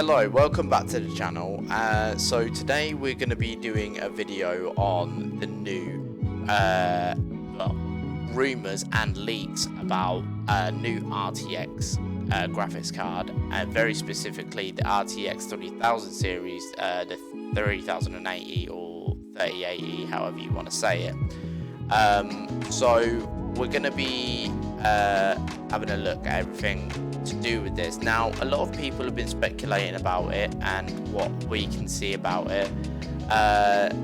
Hello, welcome back to the channel. So today we're going to be doing a video on the new rumours and leaks about a new RTX graphics card, very specifically the RTX 3000 series, the 3080 or 3080, however you want to say it. So we're going to be having a look at everything to do with this. Now, a lot of people have been speculating about it, and what we can see about it, that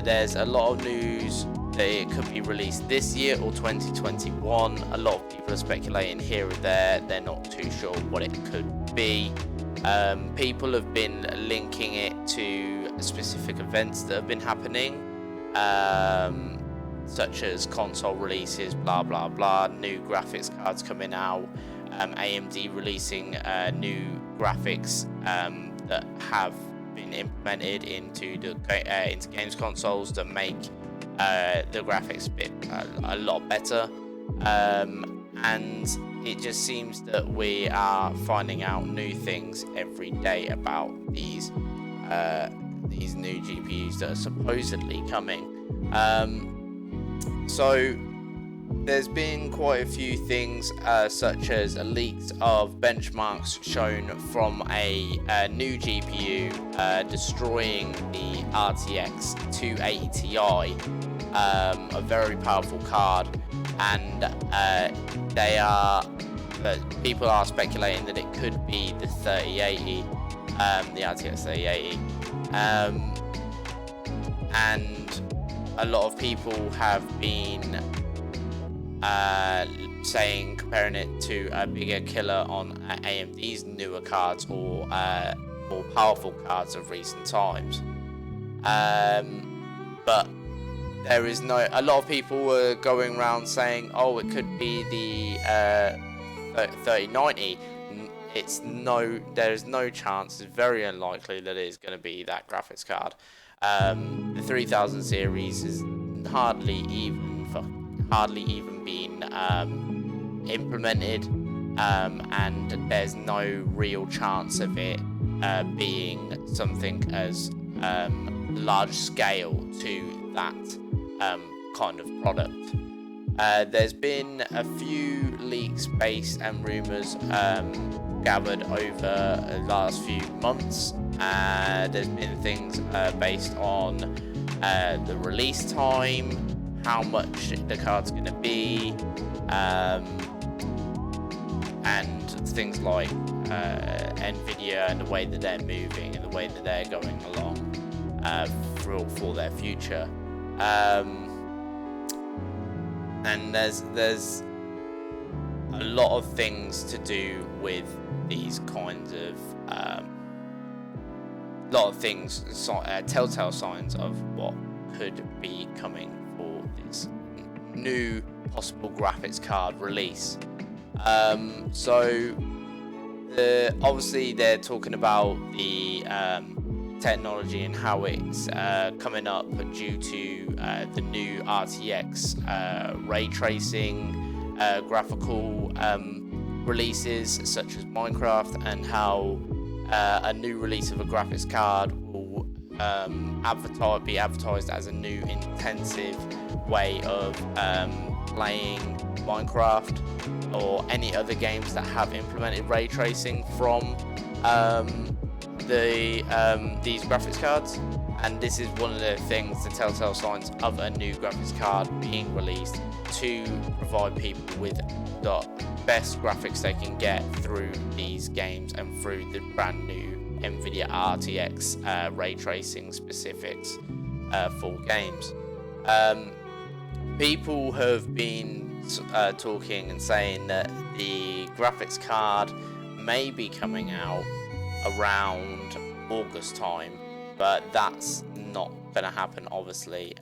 there's a lot of news that it could be released this year or 2021. A lot of people are speculating here or there. They're not too sure what it could be. People have been linking it to specific events that have been happening, such as console releases, blah blah blah, new graphics cards coming out, AMD releasing new graphics that have been implemented into games consoles that make the graphics a lot better, and it just seems that we are finding out new things every day about these new GPUs that are supposedly coming. So there's been quite a few things, such as leaks of benchmarks shown from a new GPU destroying the RTX 280 Ti, a very powerful card, and people are speculating that it could be the 3080, the RTX 3080, and a lot of people have been comparing it to a bigger killer on AMD's newer cards or more powerful cards of recent times. But there is a lot of people were going around saying, oh, it could be the 3090. There's no chance. It's very unlikely that it is going to be that graphics card. The 3000 series is hardly even been implemented, and there's no real chance of it being something as large scale to that kind of product. There's been a few leaks based and rumors gathered over the last few months. There's been things based on the release time, how much the card's going to be, and things like Nvidia and the way that they're moving and the way that they're going along for their future. And there's a lot of things to do with these kinds of telltale signs of what could be coming for this new possible graphics card release. Obviously they're talking about the technology and how it's coming up due to the new RTX ray tracing graphical releases such as Minecraft, and how a new release of a graphics card will be advertised as a new intensive way of playing Minecraft or any other games that have implemented ray tracing from these graphics cards. And this is one of the things, the telltale signs of a new graphics card being released, to provide people with the best graphics they can get through these games and through the brand new Nvidia RTX ray tracing specifics for games. People have been talking and saying that the graphics card may be coming out around August time, but that's not going to happen, obviously.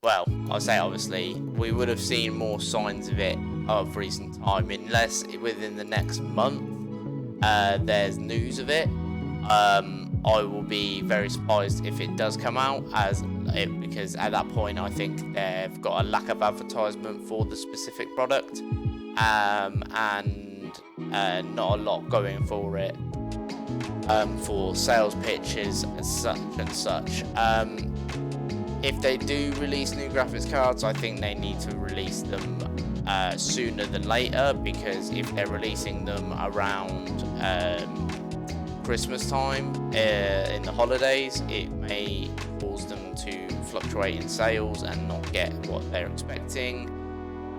I'll say obviously, we would have seen more signs of it of recent time, unless within the next month there's news of it. I will be very surprised if it does come out, because at that point I think they've got a lack of advertisement for the specific product, and not a lot going for it, for sales pitches and such. If they do release new graphics cards, I think they need to release them sooner than later, because if they're releasing them around Christmas time, in the holidays, it may cause them to fluctuate in sales and not get what they're expecting.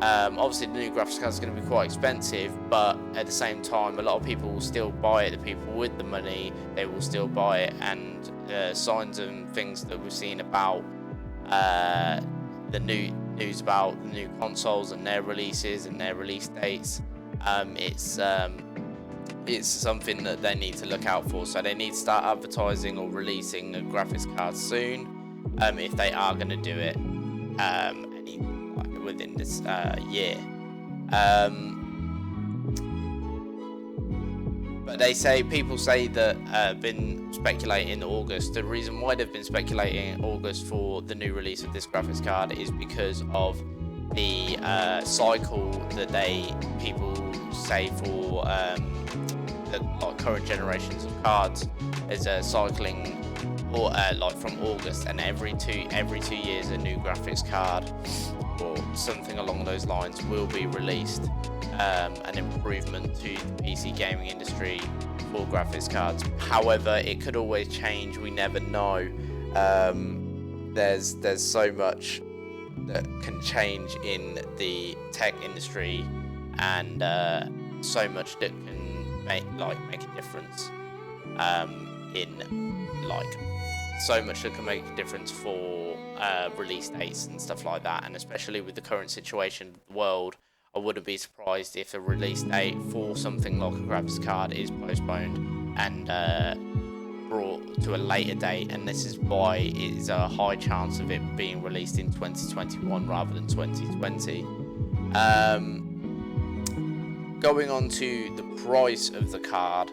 Obviously the new graphics card is going to be quite expensive, but at the same time a lot of people will still buy it. The people with the money, they will still buy it, and signs and things that we've seen about the news about the new consoles and their releases and their release dates, it's something that they need to look out for. So they need to start advertising or releasing a graphics card soon, if they are going to do it within this year. But people say that been speculating in August. The reason why they've been speculating in August for the new release of this graphics card is because of the cycle that people say for the current generations of cards is cycling, or like from August, and every two years a new graphics card or something along those lines will be released, an improvement to the PC gaming industry for graphics cards. However, it could always change, we never know. There's so much that can change in the tech industry, and so much that can make a difference so much that can make a difference for release dates and stuff like that. And especially with the current situation of the world, I wouldn't be surprised if a release date for something like a graphics card is postponed and brought to a later date, and this is why it is a high chance of it being released in 2021 rather than 2020. Going on to the price of the card,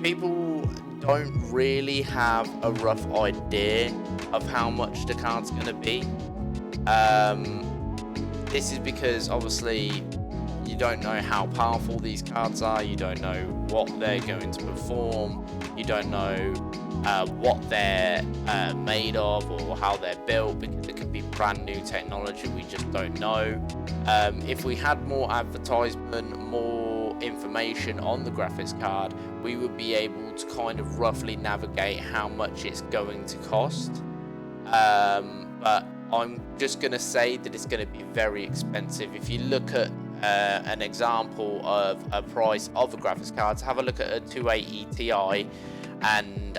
people don't really have a rough idea of how much the card's going to be. This is because obviously you don't know how powerful these cards are, you don't know what they're going to perform, you don't know what they're made of or how they're built, because it could be brand new technology, we just don't know. If we had more advertisement, more information on the graphics card, we would be able to kind of roughly navigate how much it's going to cost. But I'm just going to say that it's going to be very expensive. If you look at an example of a price of a graphics card, have a look at a 280 Ti and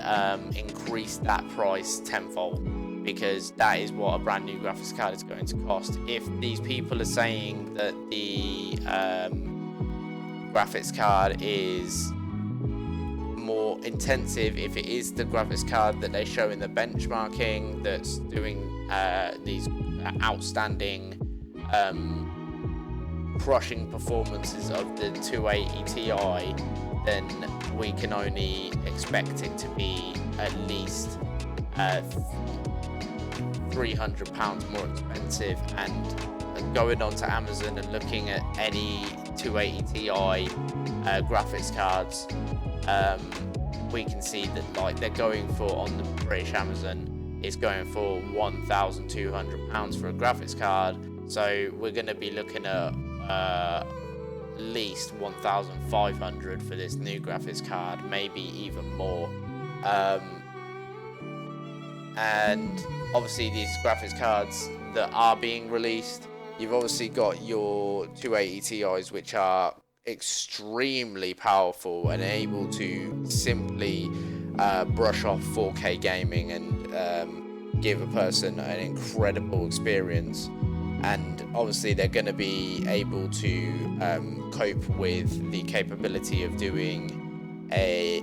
increase that price tenfold, because that is what a brand new graphics card is going to cost. If these people are saying that the graphics card is more intensive, if it is the graphics card that they show in the benchmarking that's doing these outstanding crushing performances of the 280 Ti, then we can only expect it to be at least £300 more expensive. And going on to Amazon and looking at any 280 Ti graphics cards, we can see that they're going for, on the British Amazon, is going for £1,200 for a graphics card. So we're going to be looking at least 1,500 for this new graphics card, maybe even more. And obviously these graphics cards that are being released, you've obviously got your 280 Ti's, which are extremely powerful and able to simply brush off 4K gaming and give a person an incredible experience. And obviously they're going to be able to cope with the capability of doing a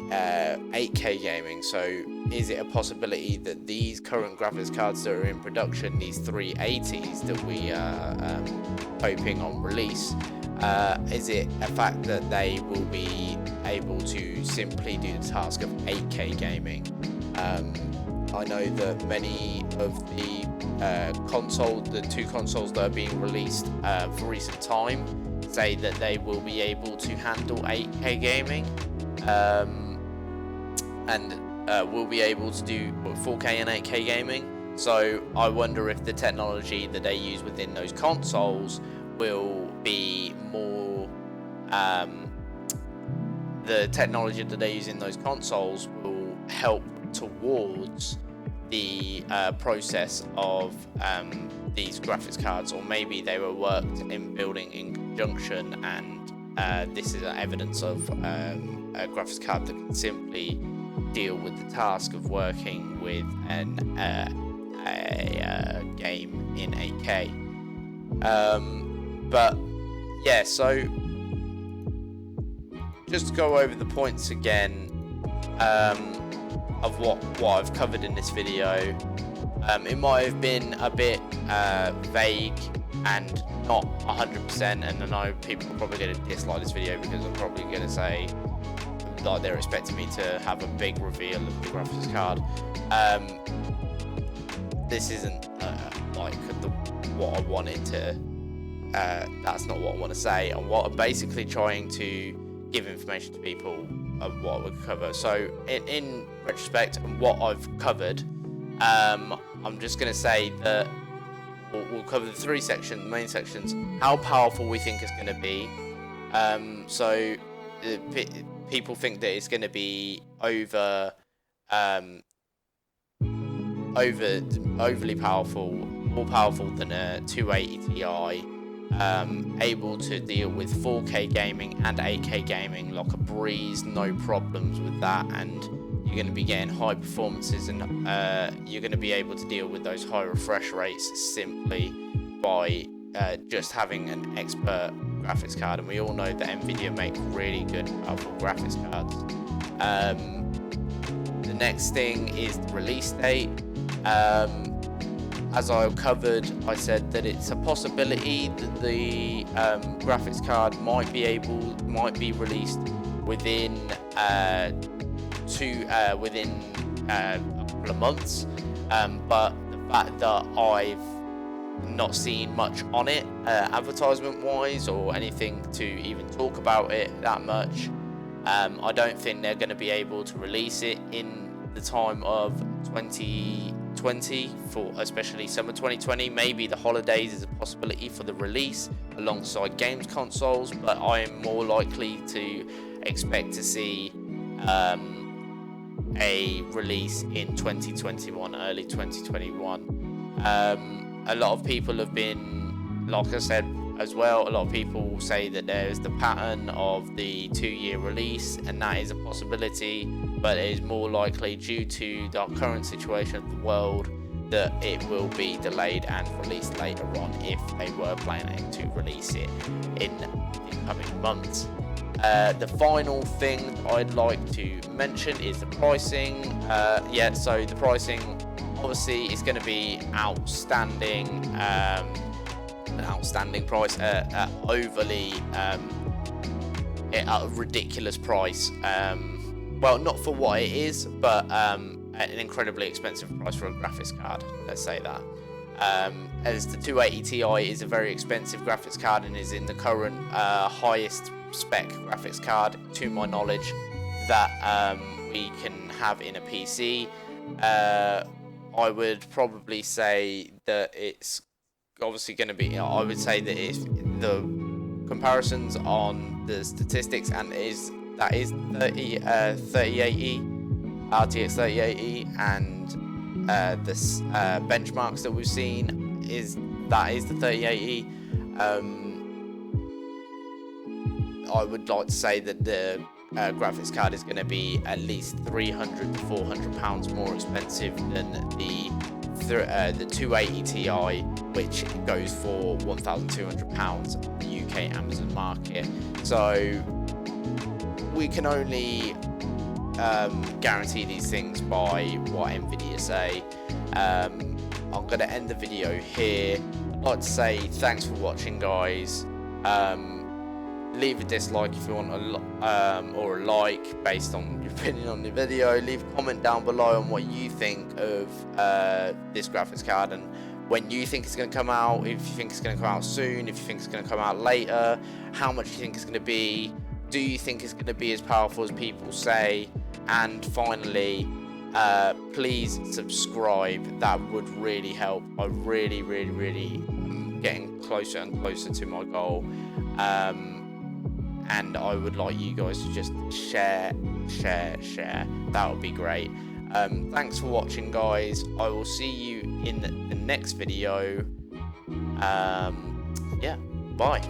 8K gaming. So is it a possibility that these current graphics cards that are in production, these 380s that we are hoping on release, is it a fact that they will be able to simply do the task of 8K gaming? I know that many of the two consoles that are being released for recent time, say that they will be able to handle 8K gaming, and will be able to do 4K and 8K gaming. So I wonder if the technology that they use within those consoles will be more, the technology that they use in those consoles will help towards the process of these graphics cards, or maybe they were worked in building in conjunction, and this is evidence of a graphics card that can simply deal with the task of working with a game in 8K. But yeah, so just to go over the points again of what I've covered in this video. It might have been a bit vague and not 100%, and I know people are probably going to dislike this video because I'm probably going to say like they're expecting me to have a big reveal of the graphics card. This isn't like what I wanted to. That's not what I want to say, and what I'm basically trying to give information to people of what we cover. So in retrospect, and what I've covered, I'm just going to say that we'll cover the three main sections. How powerful we think it's going to be. So people think that it's going to be overly powerful, more powerful than a 280 Ti, able to deal with 4K gaming and 8K gaming like a breeze, no problems with that, and you're going to be getting high performances, and you're going to be able to deal with those high refresh rates simply by just having an expert graphics card. And we all know that Nvidia make really good, powerful graphics cards. The next thing is the release date. As I covered, I said that it's a possibility that the graphics card might be released within a couple of months, but the fact that I've not seen much on it advertisement wise or anything to even talk about it that much, I don't think they're going to be able to release it in the time of 2020, for especially summer 2020. Maybe the holidays is a possibility for the release alongside games consoles, but I am more likely to expect to see a release in 2021, early 2021. A lot of people have been, like I said as well, a lot of people say that there's the pattern of the 2-year release, and that is a possibility, but it is more likely, due to the current situation of the world, that it will be delayed and released later on if they were planning to release it in the coming months. The final thing I'd like to mention is the pricing. So the pricing obviously is going to be outstanding, an outstanding price, overly at a ridiculous price. Well, not for what it is, but an incredibly expensive price for a graphics card, let's say that. As the 280 Ti is a very expensive graphics card and is in the current highest spec graphics card, to my knowledge, that we can have in a PC. I would probably say that it's obviously going to be, I would say that if the comparisons on the statistics, and that is 3080, RTX 3080, and the benchmarks that we've seen is the 3080. I would like to say that the graphics card is going to be at least £300 to £400 more expensive than the 280 Ti, which goes for £1,200 on the UK Amazon market. So we can only guarantee these things by what Nvidia say. I'm going to end the video here. I'd like to say thanks for watching, guys. Leave a dislike if you want or a like based on your opinion on the video. Leave a comment down below on what you think of this graphics card and when you think it's going to come out, if you think it's going to come out soon, if you think it's going to come out later, how much you think it's going to be, do you think it's going to be as powerful as people say, and finally, please subscribe. That would really help. I really am getting closer and closer to my goal, and I would like you guys to just share. That would be great. Thanks for watching, guys. I will see you in the next video. Yeah, bye.